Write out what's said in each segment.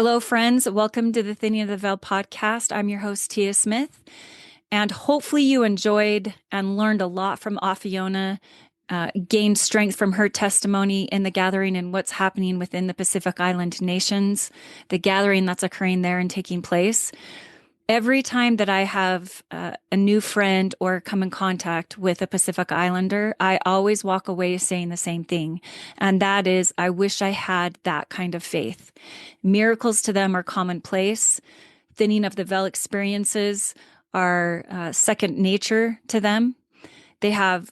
Hello, friends. Welcome to the Thinning of the Veil podcast. I'm your host, Tia Smith, and hopefully you enjoyed and learned a lot from Afiona, gained strength from her testimony in the gathering and what's happening within the Pacific Island nations, the gathering that's occurring there and taking place. Every time that I have a new friend or come in contact with a Pacific Islander, I always walk away saying the same thing. And that is, I wish I had that kind of faith. Miracles to them are commonplace. Thinning of the veil experiences are second nature to them. They have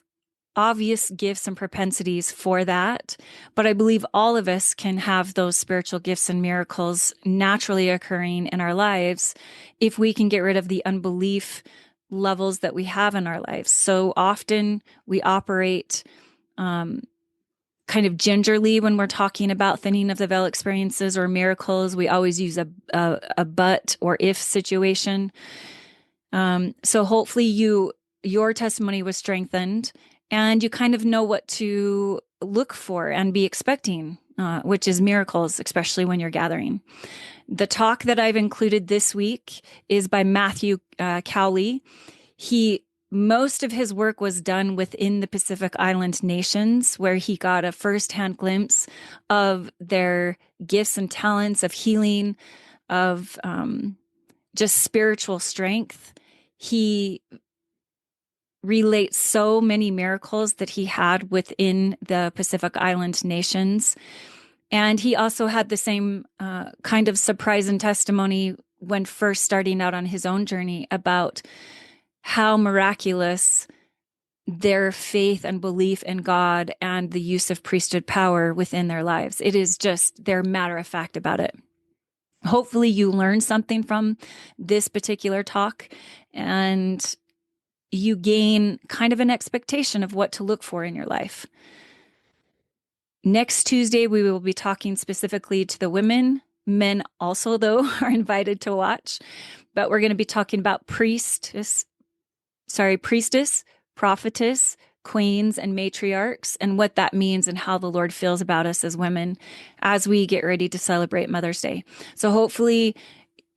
obvious gifts and propensities for that, but I believe all of us can have those spiritual gifts and miracles naturally occurring in our lives if we can get rid of the unbelief levels that we have in our lives. So often we operate kind of gingerly when we're talking about thinning of the veil experiences or miracles. We always use a but or if situation. So hopefully your testimony was strengthened and you kind of know what to look for and be expecting, which is miracles, especially when you're gathering. The talk that I've included this week is by Matthew Cowley. Most of his work was done within the Pacific Island nations, where he got a firsthand glimpse of their gifts and talents of healing, of just spiritual strength. He relates so many miracles that he had within the Pacific Island nations. And he also had the same kind of surprise and testimony when first starting out on his own journey about how miraculous their faith and belief in God and the use of priesthood power within their lives. It is just, they're matter of fact about it. Hopefully you learned something from this particular talk and you gain kind of an expectation of what to look for in your life. Next Tuesday, we will be talking specifically to the women. Men also, though, are invited to watch. But we're going to be talking about priestess, prophetess, queens, and matriarchs, and what that means and how the Lord feels about us as women as we get ready to celebrate Mother's Day. So hopefully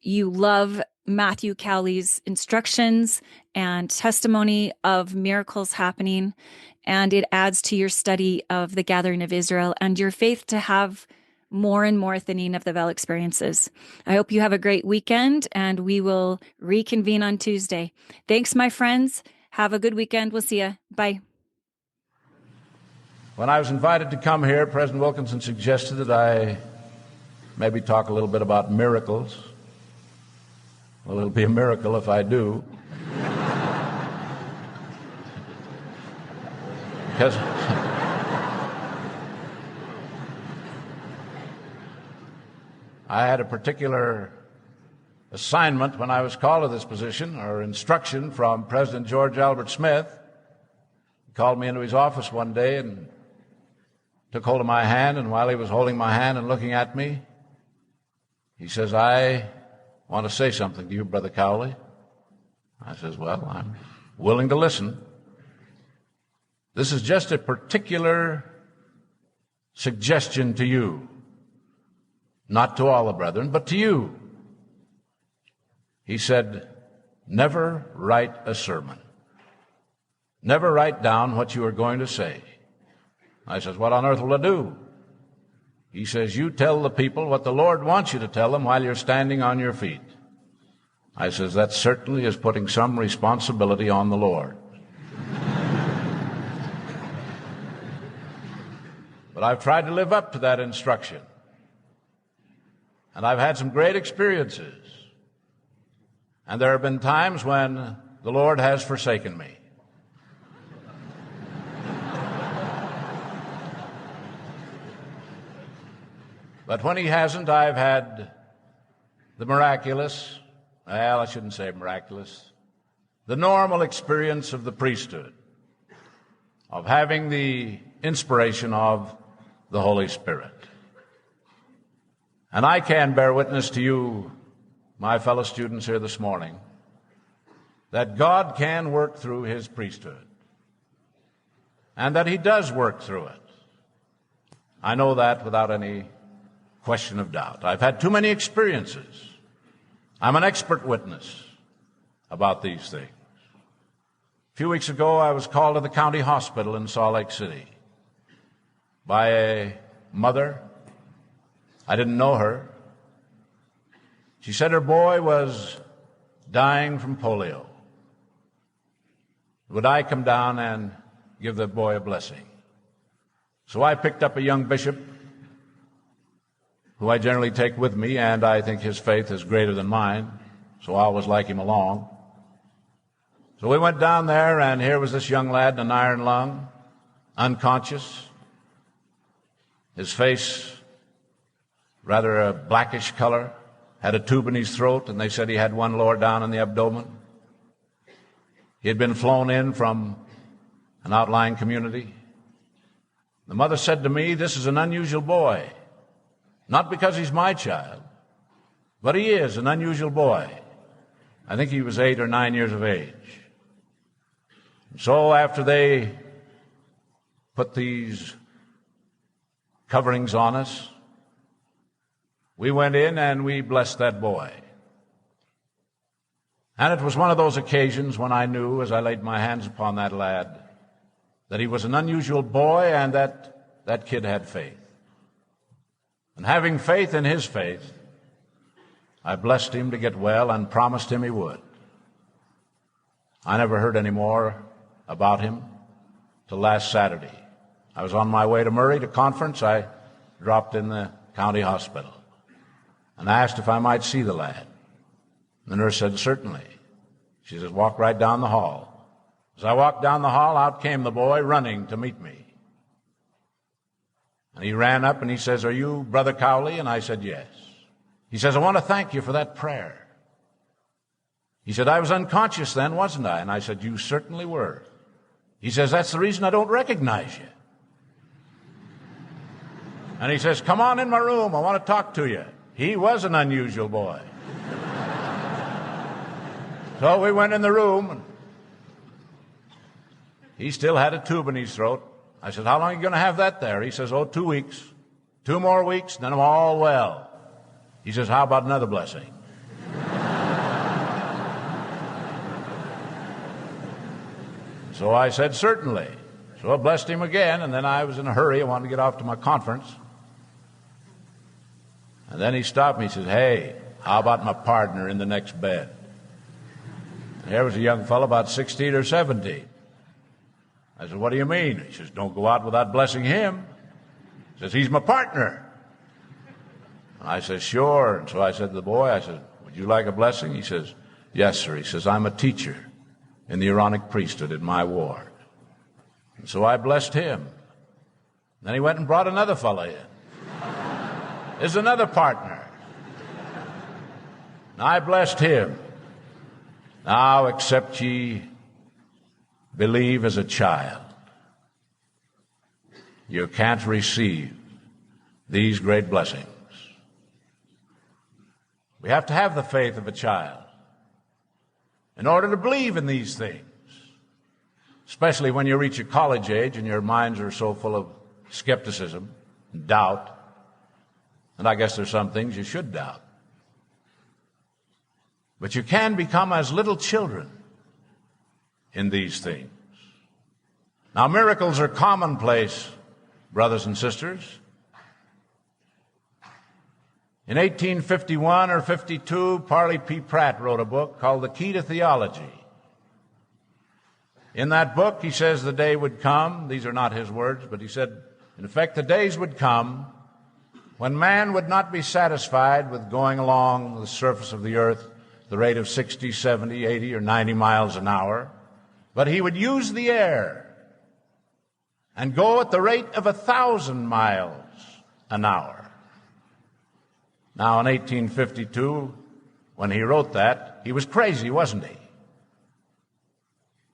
you love Matthew Cowley's instructions and testimony of miracles happening, and it adds to your study of the gathering of Israel and your faith to have more and more thinning of the veil experiences. I hope you have a great weekend, and we will reconvene on Tuesday. Thanks, my friends. Have a good weekend. We'll see you. Bye. When I was invited to come here, President Wilkinson suggested that I maybe talk a little bit about miracles. Well, it'll be a miracle if I do. Because I had a particular assignment when I was called to this position, or instruction from President George Albert Smith. He called me into his office one day and took hold of my hand, and while he was holding my hand and looking at me, he says, "I want to say something to you, Brother Cowley." I says, "Well, I'm willing to listen." This is just a particular suggestion to you, not to all the brethren, but to you. He said, "Never write a sermon. Never write down what you are going to say." I says, "What on earth will I do?" He says, "You tell the people what the Lord wants you to tell them while you're standing on your feet." I says, "That certainly is putting some responsibility on the Lord." But I've tried to live up to that instruction. And I've had some great experiences. And there have been times when the Lord has forsaken me. But when he hasn't, I've had the miraculous, well, I shouldn't say miraculous, the normal experience of the priesthood, of having the inspiration of the Holy Spirit. And I can bear witness to you, my fellow students here this morning, that God can work through his priesthood, and that he does work through it. I know that without any question of doubt. I've had too many experiences. I'm an expert witness about these things. A few weeks ago, I was called to the county hospital in Salt Lake City by a mother. I didn't know her. She said her boy was dying from polio. Would I come down and give the boy a blessing? So I picked up a young bishop who I generally take with me, and I think his faith is greater than mine, so I always like him along. So we went down there, and here was this young lad in an iron lung, unconscious. His face rather a blackish color, had a tube in his throat, and they said he had one lower down in the abdomen. He had been flown in from an outlying community. The mother said to me, "This is an unusual boy, not because he's my child, but he is an unusual boy." I think he was 8 or 9 years of age. So after they put these coverings on us, we went in and we blessed that boy. And it was one of those occasions when I knew, as I laid my hands upon that lad, that he was an unusual boy and that kid had faith. And having faith in his faith, I blessed him to get well and promised him he would. I never heard any more about him till last Saturday. I was on my way to Murray to conference. I dropped in the county hospital and asked if I might see the lad. The nurse said, "Certainly." She says, "Walk right down the hall." As I walked down the hall, out came the boy running to meet me. And he ran up and he says, "Are you Brother Cowley?" And I said, "Yes." He says, "I want to thank you for that prayer." He said, "I was unconscious then, wasn't I?" And I said, "You certainly were." He says, "That's the reason I don't recognize you." And he says, "Come on in my room. I want to talk to you." He was an unusual boy. So we went in the room, and he still had a tube in his throat. I said, "How long are you going to have that there?" He says, 2 weeks. 2 more weeks, then I'm all well. He says, "How about another blessing?" So I said, "Certainly." So I blessed him again, and then I was in a hurry. I wanted to get off to my conference. And then he stopped me. He said, "Hey, how about my partner in the next bed?" And there was a young fellow about 16 or 17. I said, "What do you mean?" He says, "Don't go out without blessing him." He says, "He's my partner." And I said, "Sure." And so I said to the boy, I said, "Would you like a blessing?" He says, "Yes, sir." He says, "I'm a teacher in the Aaronic priesthood in my ward." And so I blessed him. Then he went and brought another fellow in. There's another partner. And I blessed him. "Now except ye believe as a child, you can't receive these great blessings." We have to have the faith of a child in order to believe in these things, especially when you reach a college age and your minds are so full of skepticism and doubt. And I guess there's some things you should doubt. But you can become as little children in these things. Now, miracles are commonplace, brothers and sisters. In 1851 or 52, Parley P. Pratt wrote a book called The Key to Theology. In that book, he says the day would come, these are not his words, but he said, in effect, the days would come when man would not be satisfied with going along the surface of the earth at the rate of 60, 70, 80, or 90 miles an hour, but he would use the air and go at the rate of 1,000 miles an hour. Now, in 1852, when he wrote that, he was crazy, wasn't he?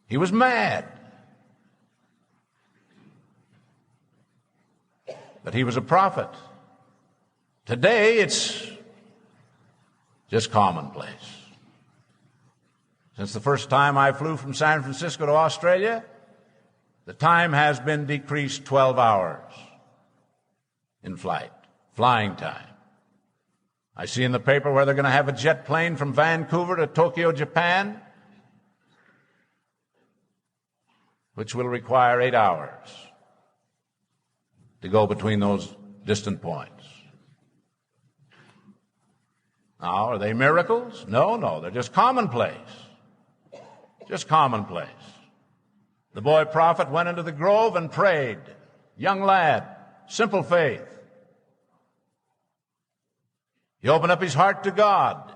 He was mad. But he was a prophet. Today, it's just commonplace. Since the first time I flew from San Francisco to Australia, the time has been decreased 12 hours in flight, flying time. I see in the paper where they're going to have a jet plane from Vancouver to Tokyo, Japan, which will require 8 hours to go between those distant points. Now, are they miracles? No, they're just commonplace. Just commonplace. The boy prophet went into the grove and prayed. Young lad, simple faith. He opened up his heart to God.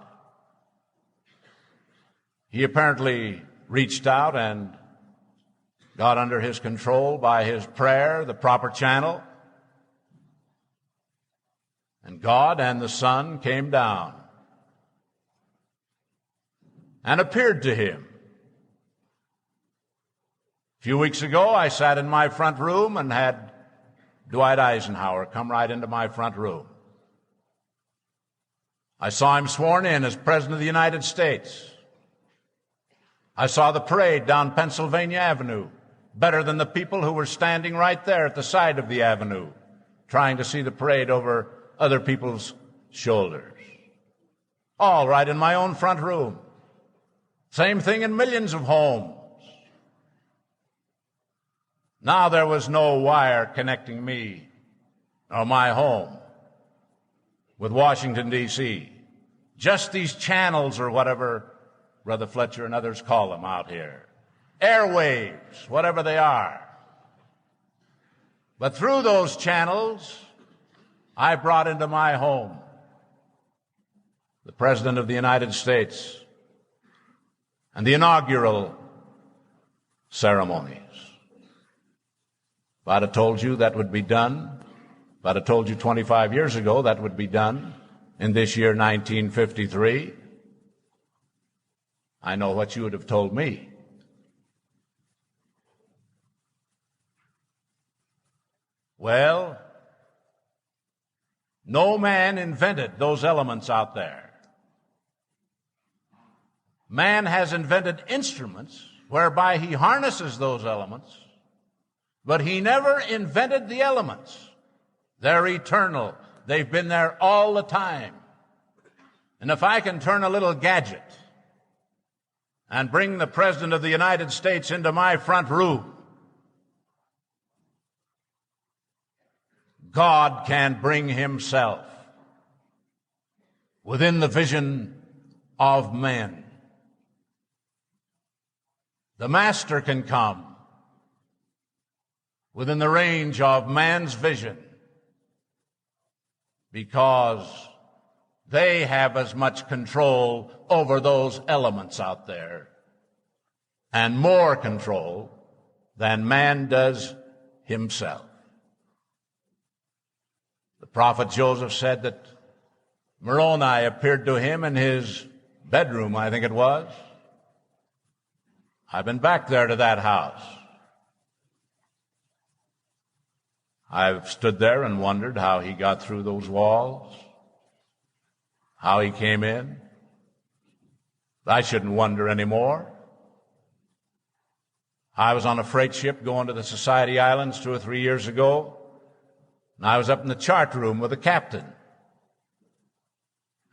He apparently reached out and got under his control by his prayer, the proper channel. And God and the Son came down and appeared to him. A few weeks ago, I sat in my front room and had Dwight Eisenhower come right into my front room. I saw him sworn in as President of the United States. I saw the parade down Pennsylvania Avenue, better than the people who were standing right there at the side of the avenue, trying to see the parade over other people's shoulders. All right in my own front room. Same thing in millions of homes. Now there was no wire connecting me or my home with Washington, D.C. Just these channels or whatever Brother Fletcher and others call them out here. Airwaves, whatever they are. But through those channels, I brought into my home the President of the United States and the inaugural ceremonies. If I'd have told you that would be done, if I'd have told you 25 years ago that would be done in this year 1953, I know what you would have told me. Well, no man invented those elements out there. Man has invented instruments whereby he harnesses those elements, but he never invented the elements. They're eternal. They've been there all the time. And if I can turn a little gadget and bring the President of the United States into my front room, God can bring himself within the vision of men. The Master can come within the range of man's vision because they have as much control over those elements out there and more control than man does himself. The prophet Joseph said that Moroni appeared to him in his bedroom, I think it was. I've been back there to that house. I've stood there and wondered how he got through those walls, how he came in. I shouldn't wonder anymore. I was on a freight ship going to the Society Islands 2 or 3 years ago, and I was up in the chart room with the captain.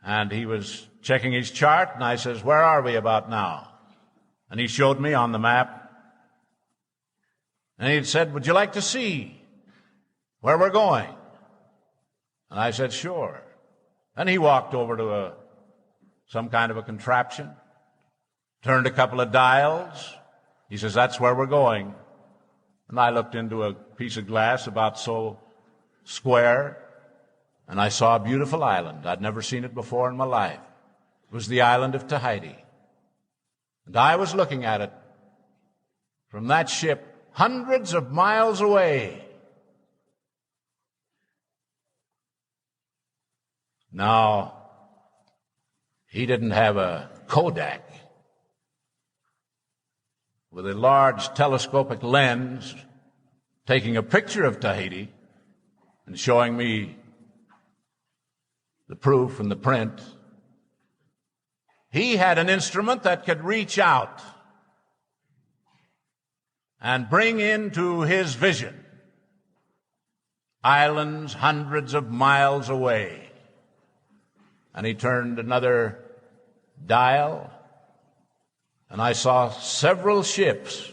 And he was checking his chart, and I says, "Where are we about now?" And he showed me on the map. And he said, "Would you like to see where we're going?" And I said, "Sure." And he walked over to some kind of a contraption, turned a couple of dials. He says, "That's where we're going." And I looked into a piece of glass about so square, and I saw a beautiful island. I'd never seen it before in my life. It was the island of Tahiti. And I was looking at it from that ship hundreds of miles away. Now, he didn't have a Kodak with a large telescopic lens taking a picture of Tahiti and showing me the proof and the print. He had an instrument that could reach out and bring into his vision islands hundreds of miles away. And he turned another dial, and I saw several ships.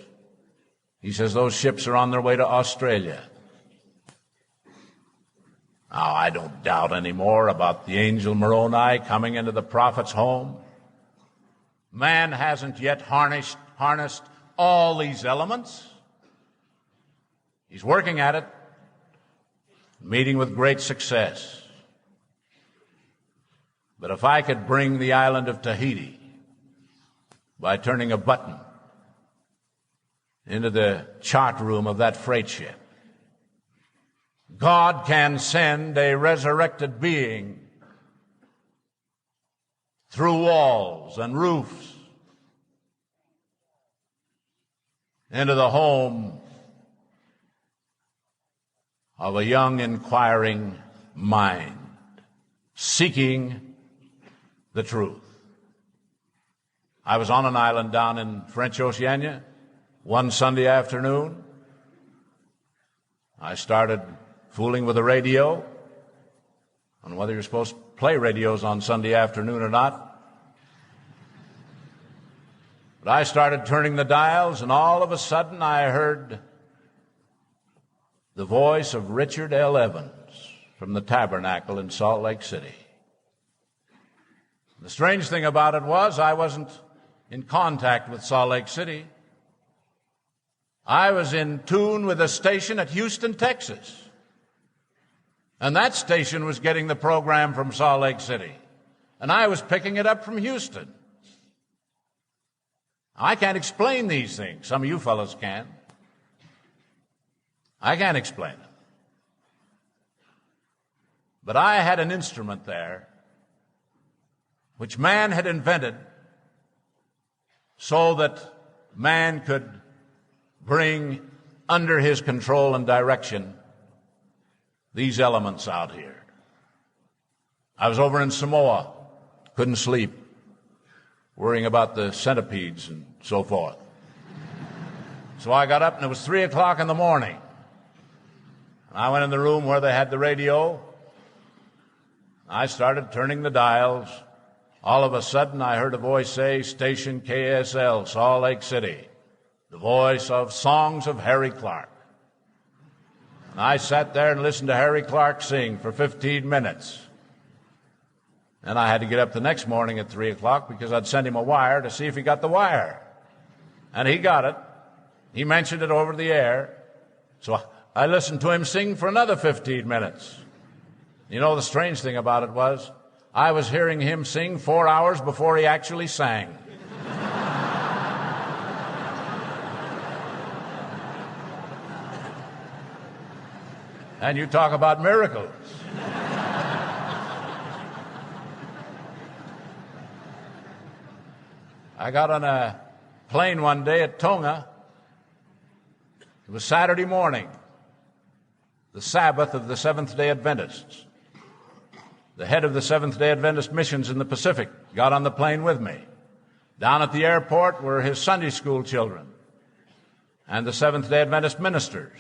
He says those ships are on their way to Australia. Now, I don't doubt anymore about the angel Moroni coming into the prophet's home. Man hasn't yet harnessed all these elements. He's working at it, meeting with great success. But if I could bring the island of Tahiti by turning a button into the chart room of that freight ship, God can send a resurrected being through walls and roofs into the home of a young inquiring mind seeking the truth. I was on an island down in French Oceania one Sunday afternoon. I started fooling with the radio on whether you're supposed to play radios on Sunday afternoon or not. But I started turning the dials, and all of a sudden I heard the voice of Richard L. Evans from the Tabernacle in Salt Lake City. The strange thing about it was I wasn't in contact with Salt Lake City. I was in tune with a station at Houston, Texas. And that station was getting the program from Salt Lake City. And I was picking it up from Houston. I can't explain these things. Some of you fellows can. I can't explain them. But I had an instrument there which man had invented so that man could bring under his control and direction these elements out here. I was over in Samoa, couldn't sleep, worrying about the centipedes and so forth. So I got up, and it was 3 o'clock in the morning. And I went in the room where they had the radio. I started turning the dials. All of a sudden, I heard a voice say, "Station KSL, Salt Lake City," the voice of Songs of Harry Clark. And I sat there and listened to Harry Clark sing for 15 minutes. And I had to get up the next morning at 3 o'clock because I'd sent him a wire to see if he got the wire. And he got it. He mentioned it over the air. So I listened to him sing for another 15 minutes. You know, the strange thing about it was I was hearing him sing 4 hours before he actually sang. And you talk about miracles. I got on a plane one day at Tonga. It was Saturday morning, the Sabbath of the Seventh-day Adventists. The head of the Seventh-day Adventist missions in the Pacific got on the plane with me. Down at the airport were his Sunday school children and the Seventh-day Adventist ministers,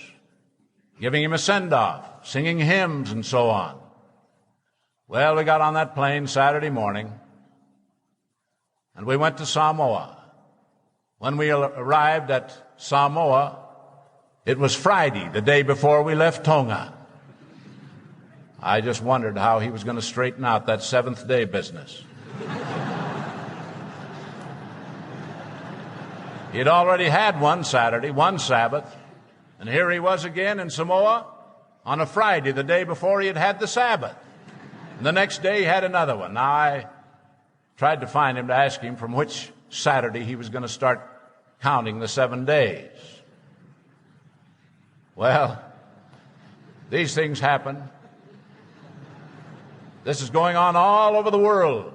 giving him a send-off, singing hymns and so on. Well, we got on that plane Saturday morning, and we went to Samoa. When we arrived at Samoa, it was Friday, the day before we left Tonga. I just wondered how he was going to straighten out that seventh-day business. He'd already had one Saturday, one Sabbath, and here he was again in Samoa on a Friday, the day before he had had the Sabbath. And the next day he had another one. Now, I tried to find him to ask him from which Saturday he was going to start counting the 7 days. Well, these things happen. This is going on all over the world.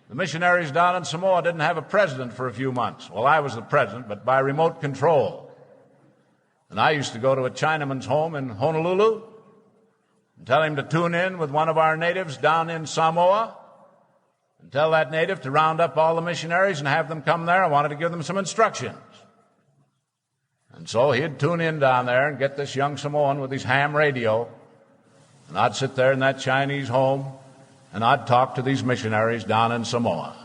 The missionaries down in Samoa didn't have a president for a few months. Well, I was the president, but by remote control. And I used to go to a Chinaman's home in Honolulu and tell him to tune in with one of our natives down in Samoa and tell that native to round up all the missionaries and have them come there. I wanted to give them some instructions. And so he'd tune in down there and get this young Samoan with his ham radio. And I'd sit there in that Chinese home, and I'd talk to these missionaries down in Samoa,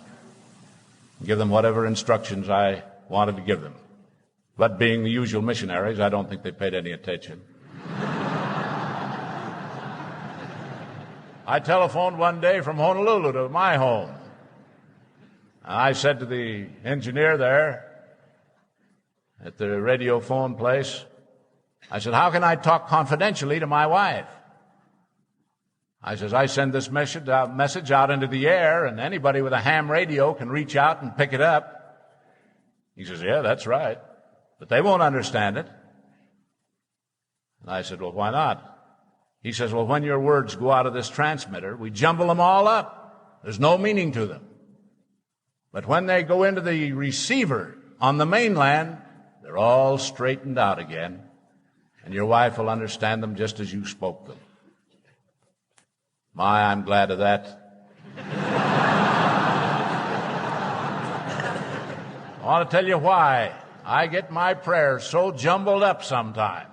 give them whatever instructions I wanted to give them. But being the usual missionaries, I don't think they paid any attention. I telephoned one day from Honolulu to my home. And I said to the engineer there at the radio phone place, I said, how can I talk confidentially to my wife? I says, I send this message out into the air, and anybody with a ham radio can reach out and pick it up. He says, yeah, that's right, but they won't understand it. And I said, well, why not? He says, well, when your words go out of this transmitter, we jumble them all up. There's no meaning to them. But when they go into the receiver on the mainland, they're all straightened out again, and your wife will understand them just as you spoke them. My, I'm glad of that. I want to tell you why I get my prayers so jumbled up sometimes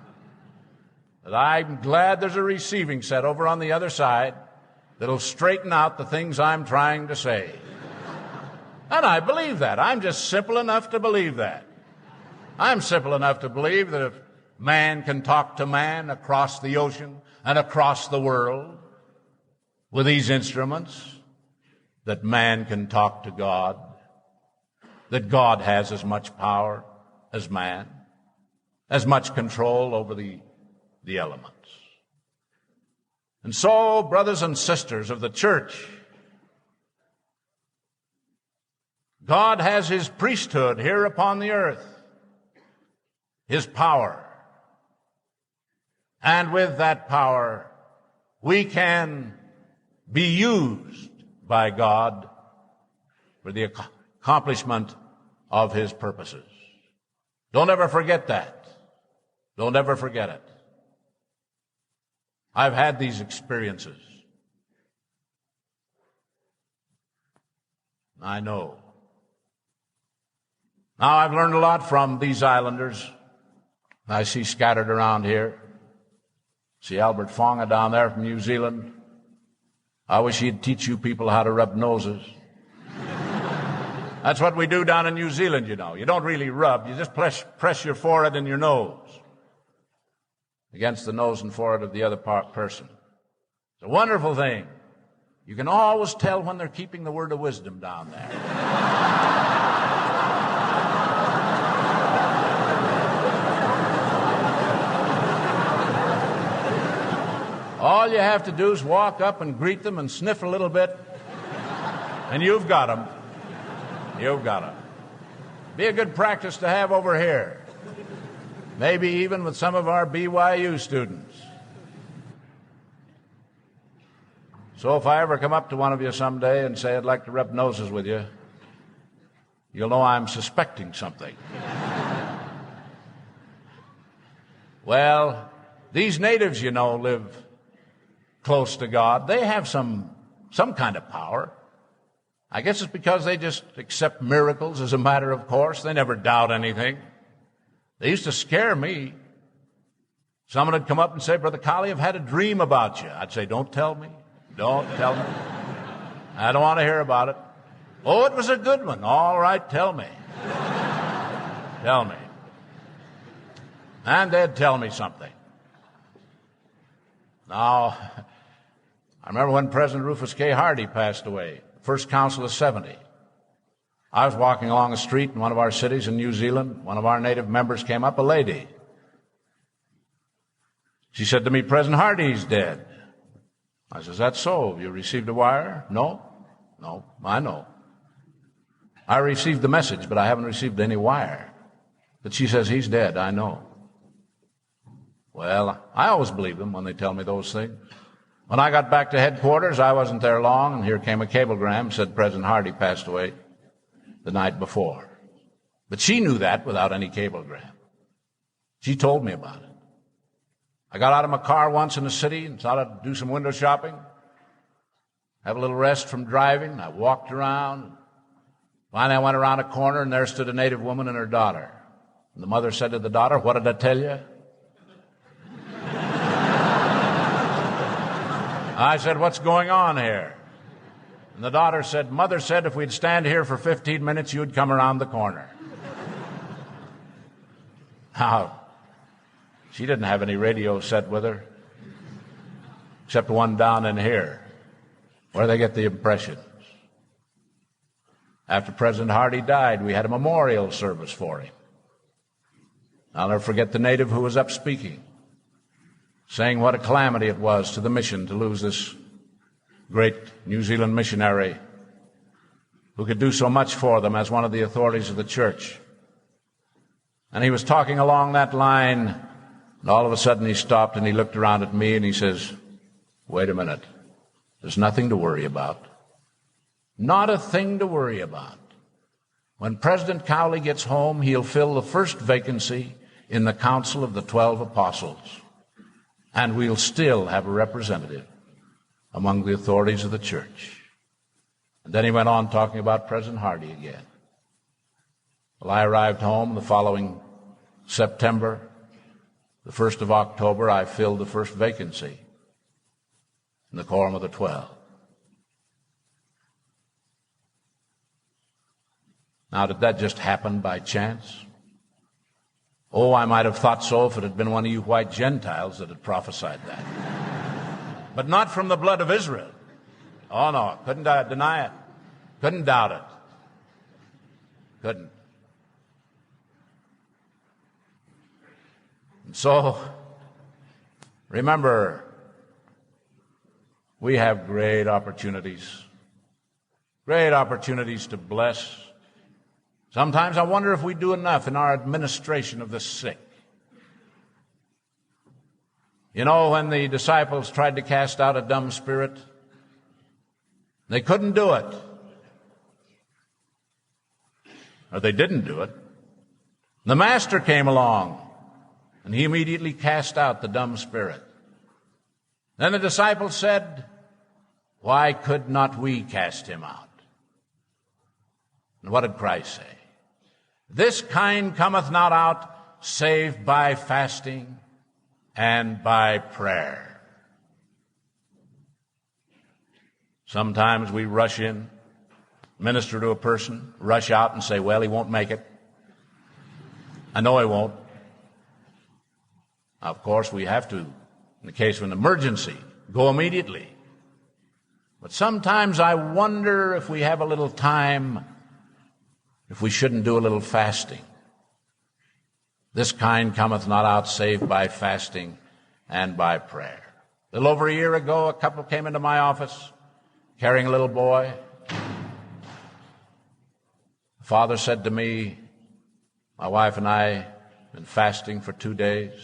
that I'm glad there's a receiving set over on the other side that'll straighten out the things I'm trying to say. And I believe that. I'm just simple enough to believe that. I'm simple enough to believe that if man can talk to man across the ocean and across the world with these instruments, that man can talk to God, that God has as much power as man, as much control over the elements. And so, brothers and sisters of the church, God has His priesthood here upon the earth, His power. And with that power, we can be used by God for the accomplishment of His purposes. Don't ever forget that. Don't ever forget it. I've had these experiences. I know. Now, I've learned a lot from these islanders I see scattered around here. See Albert Fonga down there from New Zealand. I wish he'd teach you people how to rub noses. That's what we do down in New Zealand, you know. You don't really rub. You just press your forehead and your nose against the nose and forehead of the other person. It's a wonderful thing. You can always tell when they're keeping the word of wisdom down there. All you have to do is walk up and greet them and sniff a little bit, and you've got them. You've got them. Be a good practice to have over here. Maybe even with some of our BYU students. So if I ever come up to one of you someday and say I'd like to rub noses with you, you'll know I'm suspecting something. Well, these natives, you know, live close to God. They have some kind of power. I guess it's because they just accept miracles as a matter of course. They never doubt anything. They used to scare me. Someone would come up and say, Brother Cowley, I've had a dream about you. I'd say, don't tell me. Don't tell me. I don't want to hear about it. Oh, it was a good one. All right, tell me. Tell me. And they'd tell me something. Now, I remember when President Rufus K. Hardy passed away, First Council of 70. I was walking along a street in one of our cities in New Zealand. One of our native members came up, a lady. She said to me, President Hardy's dead. I said, is that so? Have you received a wire? No, I know. I received the message, but I haven't received any wire. But she says, he's dead, I know. Well, I always believe them when they tell me those things. When I got back to headquarters, I wasn't there long, and here came a cablegram, said President Hardy passed away the night before. But she knew that without any cablegram. She told me about it. I got out of my car once in the city and thought I'd do some window shopping, have a little rest from driving. I walked around. Finally, I went around a corner, and there stood a native woman and her daughter. And the mother said to the daughter, what did I tell you? I said, what's going on here? And the daughter said, Mother said if we'd stand here for 15 minutes, you'd come around the corner. Now, she didn't have any radio set with her, except one down in here, where they get the impressions. After President Hardy died, we had a memorial service for him. I'll never forget the native who was up speaking, saying what a calamity it was to the mission to lose this great New Zealand missionary who could do so much for them as one of the authorities of the church. And he was talking along that line, and all of a sudden he stopped and he looked around at me and he says, wait a minute, there's nothing to worry about. Not a thing to worry about. When President Cowley gets home, he'll fill the first vacancy in the Council of the 12 Apostles, and we'll still have a representative among the authorities of the church. And then he went on talking about President Hardy again. Well, I arrived home the following September. The 1st of October, I filled the first vacancy in the Quorum of the 12. Now, did that just happen by chance? Oh, I might have thought so if it had been one of you white Gentiles that had prophesied that. But not from the blood of Israel. Oh, no, couldn't deny it. Couldn't doubt it. Couldn't. And so, remember, we have great opportunities to bless. Sometimes I wonder if we do enough in our administration of the sick. You know, when the disciples tried to cast out a dumb spirit, they couldn't do it. Or they didn't do it. The Master came along, and he immediately cast out the dumb spirit. Then the disciples said, why could not we cast him out? And what did Christ say? This kind cometh not out save by fasting and by prayer. Sometimes we rush in, minister to a person, rush out and say, well, he won't make it. I know he won't. Of course, we have to, in the case of an emergency, go immediately. But sometimes I wonder if we have a little time, if we shouldn't do a little fasting. This kind cometh not out save by fasting and by prayer. A little over a year ago, a couple came into my office carrying a little boy. The father said to me, my wife and I have been fasting for 2 days.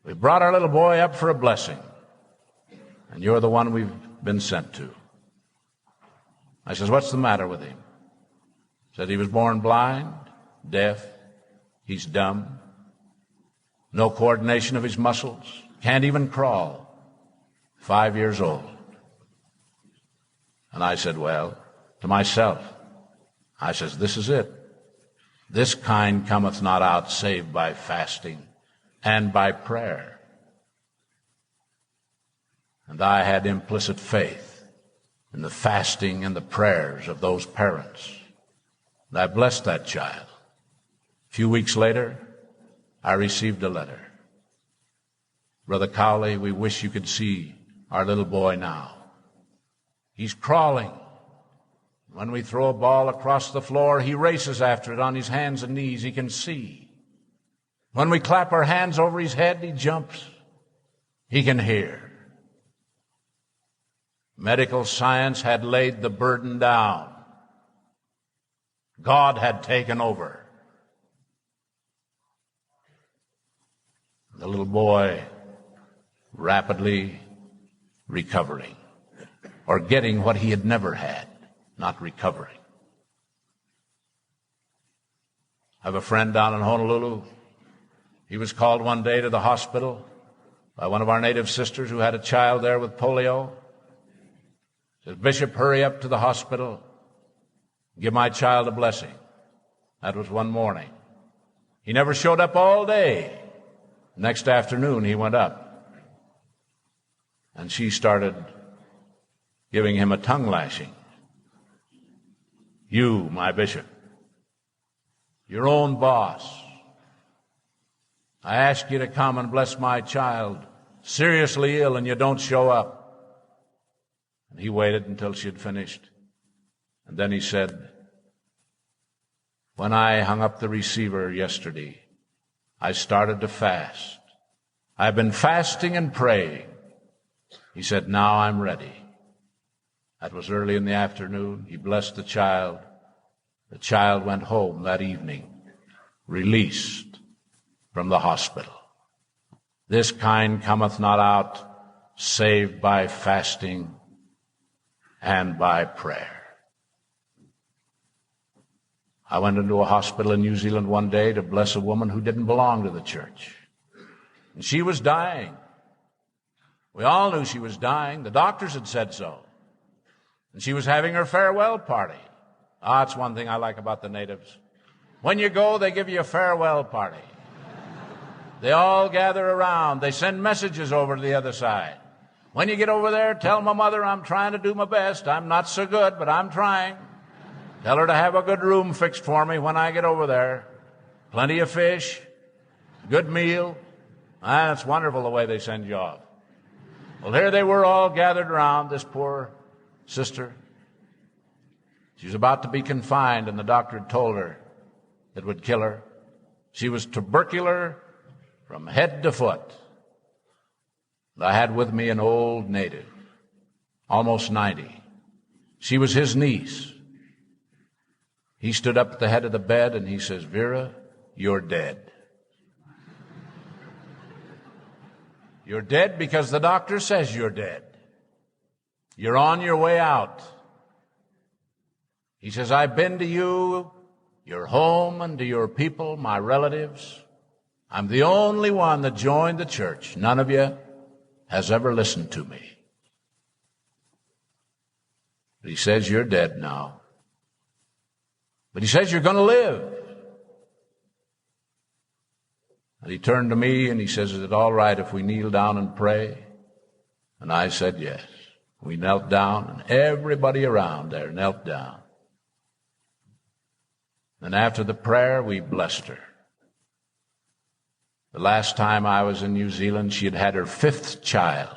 We brought our little boy up for a blessing, and you're the one we've been sent to. I says, what's the matter with him? Said he was born blind, deaf, he's dumb, no coordination of his muscles, can't even crawl, 5 years old. And I said, well, to myself, I says, this is it. This kind cometh not out save by fasting and by prayer. And I had implicit faith in the fasting and the prayers of those parents. And I blessed that child. A few weeks later, I received a letter. Brother Cowley, we wish you could see our little boy now. He's crawling. When we throw a ball across the floor, he races after it on his hands and knees. He can see. When we clap our hands over his head, he jumps. He can hear. Medical science had laid the burden down. God had taken over. The little boy rapidly recovering, or getting what he had never had, not recovering. I have a friend down in Honolulu. He was called one day to the hospital by one of our native sisters who had a child there with polio. Says, Bishop, hurry up to the hospital. Give my child a blessing. That was one morning. He never showed up all day. Next afternoon, he went up. And she started giving him a tongue lashing. You, my bishop, your own boss, I ask you to come and bless my child, seriously ill, and you don't show up. And he waited until she had finished. And then he said, when I hung up the receiver yesterday, I started to fast. I've been fasting and praying. He said, now I'm ready. That was early in the afternoon. He blessed the child. The child went home that evening, released from the hospital. This kind cometh not out, save by fasting and by prayer. I went into a hospital in New Zealand one day to bless a woman who didn't belong to the church. And she was dying. We all knew she was dying. The doctors had said so. And she was having her farewell party. That's one thing I like about the natives. When you go, they give you a farewell party. They all gather around. They send messages over to the other side. When you get over there, tell my mother I'm trying to do my best. I'm not so good, but I'm trying. Tell her to have a good room fixed for me when I get over there. Plenty of fish, good meal. It's wonderful the way they send you off. Well, here they were all gathered around this poor sister. She was about to be confined, and the doctor had told her it would kill her. She was tubercular from head to foot. I had with me an old native, almost 90. She was his niece. He stood up at the head of the bed and he says, Vera, you're dead. You're dead because the doctor says you're dead. You're on your way out. He says, I've been to you, your home, and to your people, my relatives. I'm the only one that joined the church. None of you has ever listened to me. But he says, you're dead now. But he says, you're going to live. And he turned to me and he says, is it all right if we kneel down and pray? And I said, yes. We knelt down, and everybody around there knelt down. And after the prayer, we blessed her. The last time I was in New Zealand, she had had her 5th child.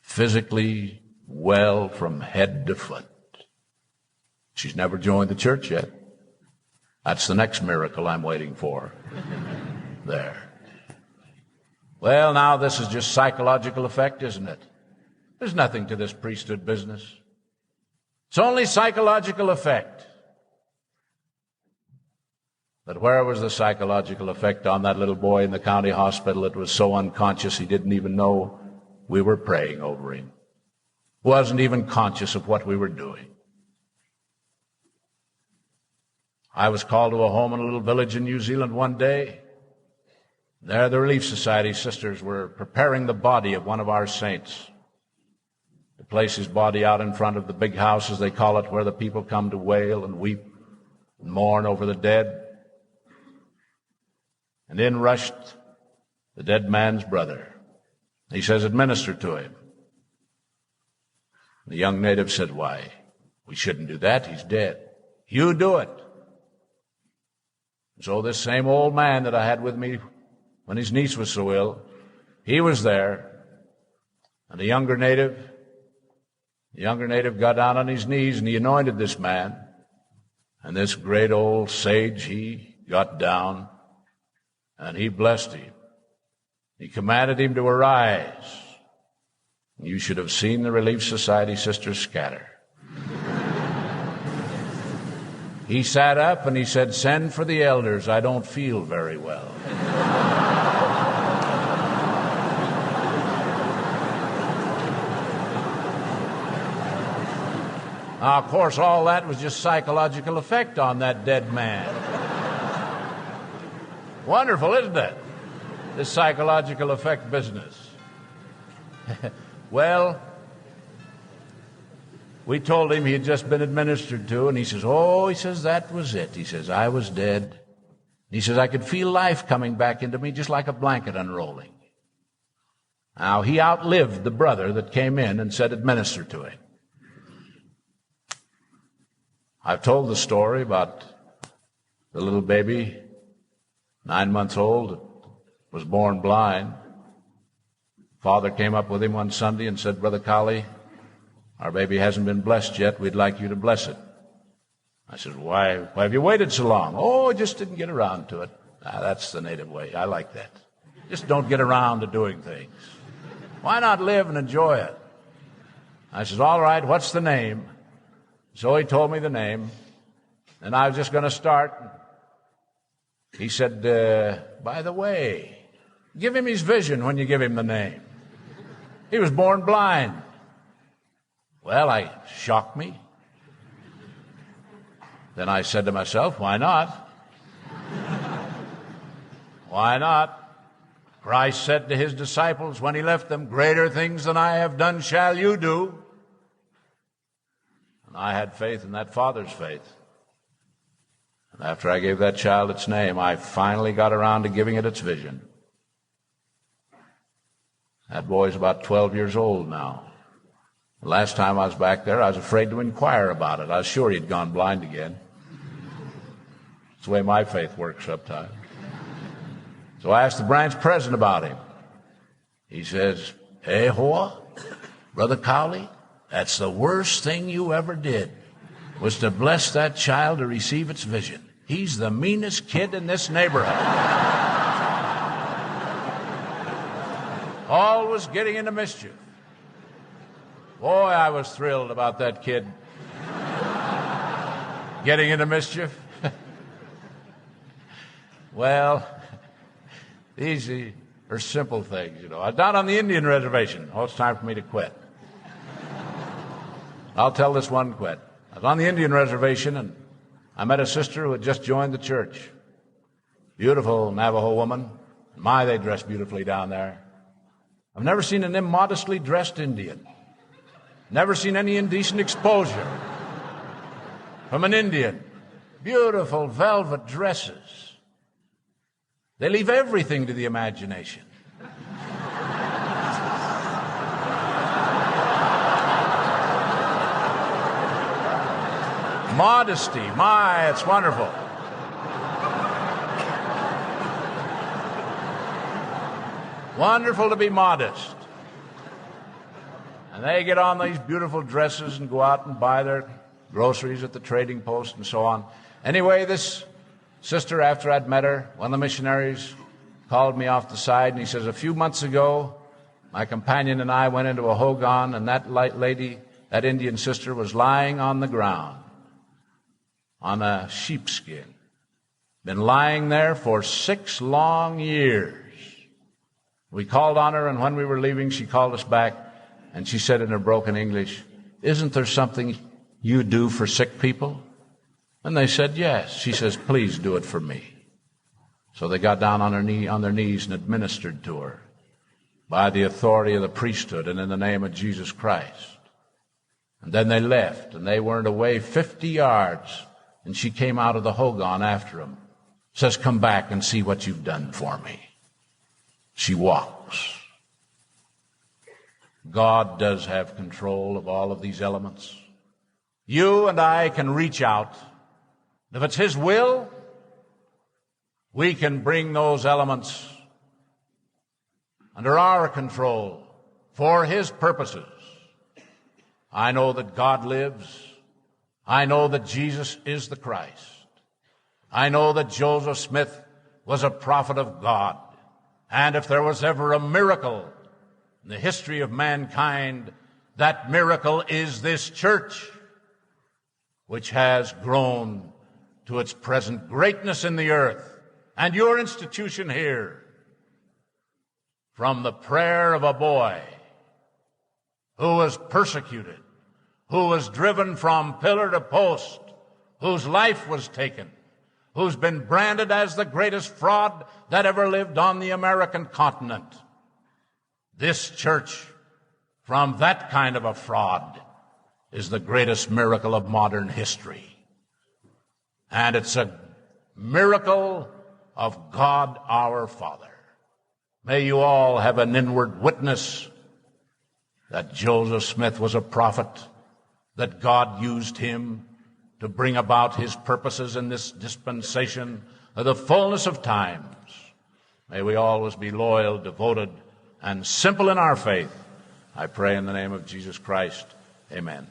Physically well from head to foot. She's never joined the church yet. That's the next miracle I'm waiting for. There. Well, now this is just psychological effect, isn't it? There's nothing to this priesthood business. It's only psychological effect. But where was the psychological effect on that little boy in the county hospital that was so unconscious he didn't even know we were praying over him? Wasn't even conscious of what we were doing. I was called to a home in a little village in New Zealand one day. There the Relief Society sisters were preparing the body of one of our saints. To place his body out in front of the big house, as they call it, where the people come to wail and weep and mourn over the dead. And in rushed the dead man's brother. He says, administer to him. The young native said, why, we shouldn't do that. He's dead. You do it. So this same old man that I had with me when his niece was so ill, he was there. And the younger native got down on his knees and he anointed this man. And this great old sage, he got down and he blessed him. He commanded him to arise. You should have seen the Relief Society sisters scatter. He sat up and he said, send for the elders. I don't feel very well. Now, of course, all that was just psychological effect on that dead man. Wonderful, isn't it? This psychological effect business. Well, we told him he had just been administered to, and he says, that was it. He says, I was dead. He says, I could feel life coming back into me just like a blanket unrolling. Now, he outlived the brother that came in and said, administer to him. I've told the story about the little baby, 9 months old, was born blind. Father came up with him one Sunday and said, Brother Cowley, our baby hasn't been blessed yet. We'd like you to bless it. I said, why have you waited so long? Oh, I just didn't get around to it. That's the native way. I like that. Just don't get around to doing things. Why not live and enjoy it? I said, all right, what's the name? So he told me the name, and I was just going to start. He said, by the way, give him his vision when you give him the name. He was born blind. Well, I shocked me. Then I said to myself, why not? Why not? Christ said to his disciples when he left them, greater things than I have done shall you do. And I had faith in that father's faith. And after I gave that child its name, I finally got around to giving it its vision. That boy's about 12 years old now. The last time I was back there, I was afraid to inquire about it. I was sure he'd gone blind again. It's the way my faith works sometimes. So I asked the branch president about him. He says, hey, Hoa, Brother Cowley, that's the worst thing you ever did, was to bless that child to receive its vision. He's the meanest kid in this neighborhood. Always getting into mischief. Boy, I was thrilled about that kid getting into mischief. Well, these are simple things, you know. I was down on the Indian reservation. Oh, it's time for me to quit. I'll tell this one quit. I was on the Indian reservation, and I met a sister who had just joined the church. Beautiful Navajo woman. My, they dress beautifully down there. I've never seen an immodestly dressed Indian. Never seen any indecent exposure from an Indian. Beautiful velvet dresses. They leave everything to the imagination. Modesty, my, it's wonderful. Wonderful to be modest. And they get on these beautiful dresses and go out and buy their groceries at the trading post and so on. Anyway, this sister, after I'd met her, one of the missionaries called me off the side, and he says, a few months ago, my companion and I went into a hogan, and that lady, that Indian sister, was lying on the ground on a sheepskin. Been lying there for 6 long years. We called on her, and when we were leaving, she called us back, and she said in her broken English, isn't there something you do for sick people? And they said, yes. She says, please do it for me. So they got down on their knees and administered to her by the authority of the priesthood and in the name of Jesus Christ. And then they left, and they weren't away 50 yards, and she came out of the hogan after them. Says, come back and see what you've done for me. She walks. God does have control of all of these elements. You and I can reach out. If it's His will, we can bring those elements under our control for His purposes. I know that God lives. I know that Jesus is the Christ. I know that Joseph Smith was a prophet of God. And if there was ever a miracle in the history of mankind, that miracle is this church, which has grown to its present greatness in the earth, and your institution here, from the prayer of a boy who was persecuted, who was driven from pillar to post, whose life was taken, who's been branded as the greatest fraud that ever lived on the American continent. This church, from that kind of a fraud, is the greatest miracle of modern history. And it's a miracle of God our Father. May you all have an inward witness that Joseph Smith was a prophet, that God used him to bring about his purposes in this dispensation of the fullness of times. May we always be loyal, devoted, and simple in our faith. I pray in the name of Jesus Christ. Amen.